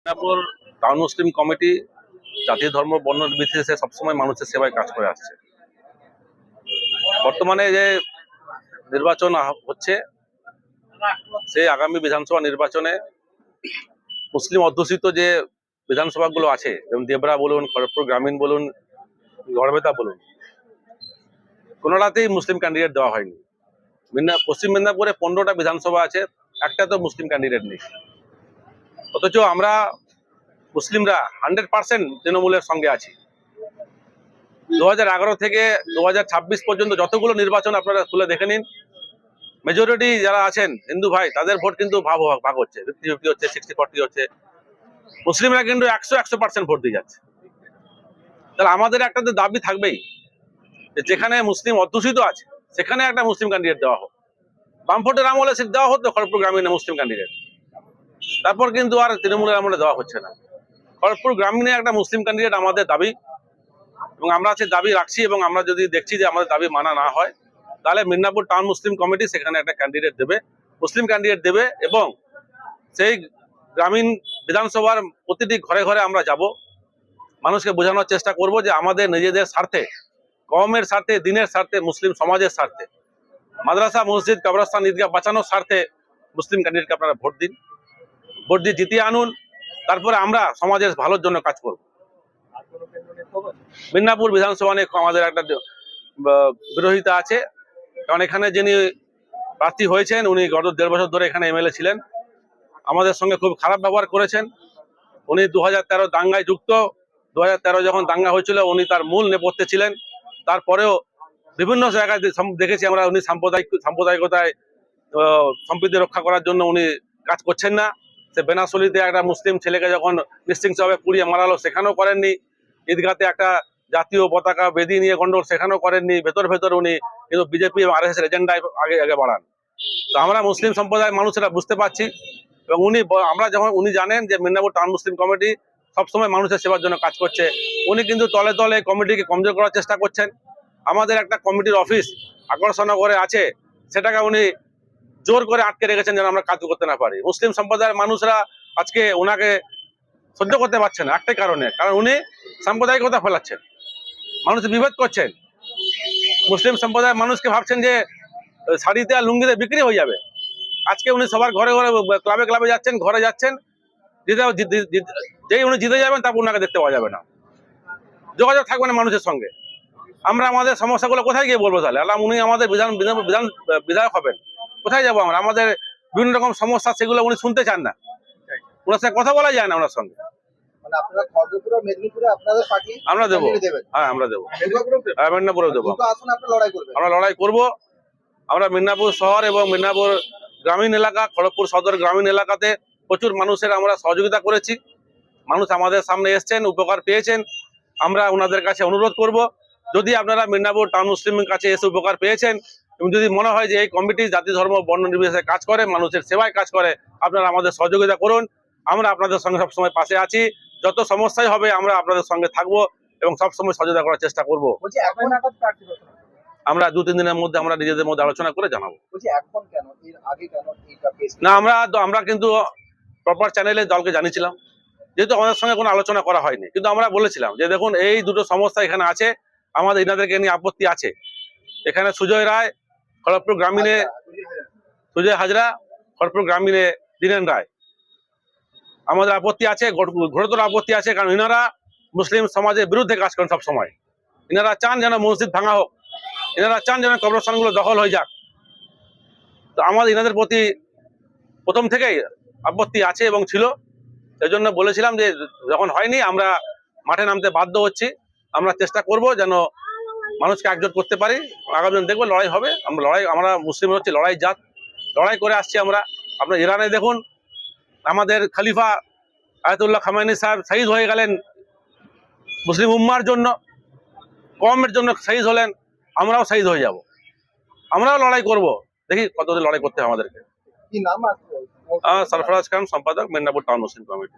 Midnapore town মুসলিম committee জাতি ধর্ম বর্ণ নির্বিশেষে সবসময় মানুষের সেবায় কাজ করে আসছে। বর্তমানে যে নির্বাচন হচ্ছে, সেই আগামী বিধানসভা নির্বাচনে মুসলিম অধ্যুষিত যে বিধানসভাগুলো আছে, যেমন দেবরা বলুন, খড়গপুর গ্রামীণ বলুন, গড়বেতা বলুন, কোনোটাতেই মুসলিম ক্যান্ডিডেট দেওয়া হয়নি। পশ্চিম মেদিনীপুরে 15টা বিধানসভা আছে, একটা তো মুসলিম ক্যান্ডিডেট নেই। অথচ আমরা মুসলিমরা 100% তৃণমূলের সঙ্গে আছি। 2011 থেকে 2026 পর্যন্ত যতগুলো নির্বাচন আপনারা খুলে দেখে নিন, মেজরিটি যারা আছেন হিন্দু ভাই, তাদের ভোট কিন্তু ভাগ হচ্ছে, 50-50 হচ্ছে, 60-40 হচ্ছে। মুসলিমরা কিন্তু 100% ভোট দিয়ে যাচ্ছে। তাহলে আমাদের একটা তো দাবি থাকবেই, যেখানে মুসলিম অধ্যুষিত আছে সেখানে একটা মুসলিম ক্যান্ডিডেট দেওয়া হোক। বামফ্রন্টের আমলে সিট দেওয়া হতো খড়গপুর গ্রামীণে মুসলিম ক্যান্ডিডেট, তারপর কিন্তু আর তৃণমূলের আমলে দেওয়া হচ্ছে না। খড়গপুর গ্রামীণে একটা মুসলিম ক্যান্ডিডেট আমাদের দাবি, এবং আমরা সেই দাবি রাখছি। এবং আমরা যদি দেখছি যে আমাদের দাবি মানা না হয়, তাহলে মিদনাপুর টাউন মুসলিম কমিটি সেখানে একটা ক্যান্ডিডেট দেবে, মুসলিম ক্যান্ডিডেট দেবে। এবং সেই গ্রামীণ বিধানসভার প্রতিটি ঘরে ঘরে আমরা যাব, মানুষকে বোঝানোর চেষ্টা করব যে আমাদের নিজেদের স্বার্থে, কওমের স্বার্থে, দিনের স্বার্থে, মুসলিম সমাজের স্বার্থে, মাদ্রাসা মসজিদ কবরস্থান ঈদগাহ বাঁচানোর স্বার্থে মুসলিম ক্যান্ডিডেটকে আপনারা ভোট দিন, ভোট দিয়ে জিতিয়ে আনুন। তারপরে আমরা সমাজের ভালোর জন্য কাজ করব। মিদনাপুর বিধানসভা নিয়ে আমাদের একটা বিরোধিতা আছে, কারণ এখানে যিনি প্রার্থী হয়েছেন উনি গত 1.5 বছর ধরে এখানে এমএলএ ছিলেন, আমাদের সঙ্গে খুব খারাপ ব্যবহার করেছেন। উনি 2013 দাঙ্গায় যুক্ত। 2013 যখন দাঙ্গা হয়েছিল উনি তার মূল নেপথ্যে ছিলেন। তারপরেও বিভিন্ন জায়গায় দেখেছি আমরা উনি সাম্প্রদায়িকতায় সম্প্রীতি রক্ষা করার জন্য উনি কাজ করছেন না। সে বেনাসলিতে একটা মুসলিম ছেলেকে যখন নৃশংসভাবে পুড়িয়ে মারালো, সেখানেও করেননি। ঈদগাতে একটা জাতীয় পতাকা বেদি নিয়ে গন্ডগোল, সেখানেও করেননি। ভেতর উনি কিন্তু বিজেপি এবং আরএসএস এজেন্ডায় আগে বাড়ান। তো আমরা মুসলিম সম্প্রদায়ের মানুষেরা বুঝতে পারছি, এবং উনি জানেন যে মিদনাপুর টাউন মুসলিম কমিটি সবসময় মানুষের সেবার জন্য কাজ করছে। উনি কিন্তু তলে তলে কমিটিকে কমজোর করার চেষ্টা করছেন। আমাদের একটা কমিটির অফিস আকর্ষণনগরে আছে, সেটাকে উনি জোর করে আটকে রেখেছেন যেন আমরা কাজ করতে না পারি। মুসলিম সম্প্রদায়ের মানুষরা আজকে ওনাকে সহ্য করতে পারছে না একটাই কারণ উনি সাম্প্রদায়িকতা ফেলাচ্ছেন, মানুষের বিভেদ করছেন। মুসলিম সম্প্রদায়ের মানুষকে ভাবছেন যে শাড়িতে আর লুঙ্গিতে বিক্রি হয়ে যাবে। আজকে উনি সবার ঘরে ঘরে, ক্লাবে যাচ্ছেন, ঘরে যাচ্ছেন, যেই উনি জিতে যাবেন তারপর ওনাকে দেখতে পাওয়া যাবে না, যোগাযোগ থাকবে না মানুষের সঙ্গে। আমরা আমাদের সমস্যাগুলো কোথায় গিয়ে বলবো তাহলে? উনি আমাদের বিধায়ক হবেন, কোথায় যাবো আমরা? আমাদের বিভিন্ন রকম সমস্যা, সেগুলো উনি শুনতে চান না, ওনার সাথে কথা বলা যায় না ওনার সঙ্গে। আমরা দেবো, হ্যাঁ আমরা দেবো, মিদনাপুরেও দেবো। আমরা লড়াই করবো। আমরা মিদনাপুর শহর এবং মিদনাপুর গ্রামীণ এলাকা, খড়গপুর সদর গ্রামীণ এলাকাতে প্রচুর মানুষের আমরা সহযোগিতা করেছি। মানুষ আমাদের সামনে এসছেন, উপকার পেয়েছেন। আমরা ওনাদের কাছে অনুরোধ করব, যদি আপনারা মিদনাপুর টাউন মুসলিমের কাছে এসে উপকার পেয়েছেন এবং যদি মনে হয় যে এই কমিটি জাতি ধর্ম বর্ণ নির্বিশেষে কাজ করে, মানুষের সেবায় কাজ করে, আপনারা আমাদের সহযোগিতা করুন। আমরা আপনাদের সঙ্গে সবসময় পাশে আছি। যত সমস্যাই হবে আমরা আপনাদের সঙ্গে থাকবো এবং সবসময় সহযোগিতা করার চেষ্টা করব। আমরা 2-3 দিনের মধ্যে আমরা নিজেদের মধ্যে আলোচনা করে জানাবো। না, আমরা কিন্তু প্রপার চ্যানেলে দলকে জানিয়েছিলাম, যেহেতু আমাদের সঙ্গে কোনো আলোচনা করা হয়নি, কিন্তু আমরা বলেছিলাম যে দেখুন এই দুটো সমস্যা এখানে আছে, আমাদের এনাদেরকে নিয়ে আপত্তি আছে। এখানে সুজয় রায় খড়গপুর গ্রামীণে, সুজয় হাজরা খড়গপুর গ্রামীণে দীনেন রায়, আমাদের আপত্তি আছে, ঘোরতর আপত্তি আছে। কারণ এনারা মুসলিম সমাজের বিরুদ্ধে কাজ করেন সব সময়। এনারা চান যেন মসজিদ ভাঙা হোক, এনারা চান যেন কবরস্থানগুলো দখল হয়ে যাক। তো আমাদের এনাদের প্রতি প্রথম থেকেই আপত্তি আছে এবং ছিল। এই জন্য বলেছিলাম যে যখন হয়নি আমরা মাঠে নামতে বাধ্য হচ্ছি। আমরা চেষ্টা করব যেন মানুষকে একজোট করতে পারি। আগামী দিন দেখবো লড়াই হবে। আমরা মুসলিম হচ্ছে লড়াই জাত, লড়াই করে আসছি আমরা। আপনার ইরানে দেখুন, আমাদের খলিফা আয়াতুল্লাহ খামেনি সাহেব শহীদ হয়ে গেলেন মুসলিম উম্মার জন্য, কওমের জন্য শহীদ হলেন। আমরাও শহীদ হয়ে যাব, আমরাও লড়াই করব। দেখি কতদিন লড়াই করতে হবে আমাদেরকে। সরফরাজ খান, সম্পাদক, মিদনাপুর টাউন মুসলিম কমিটি।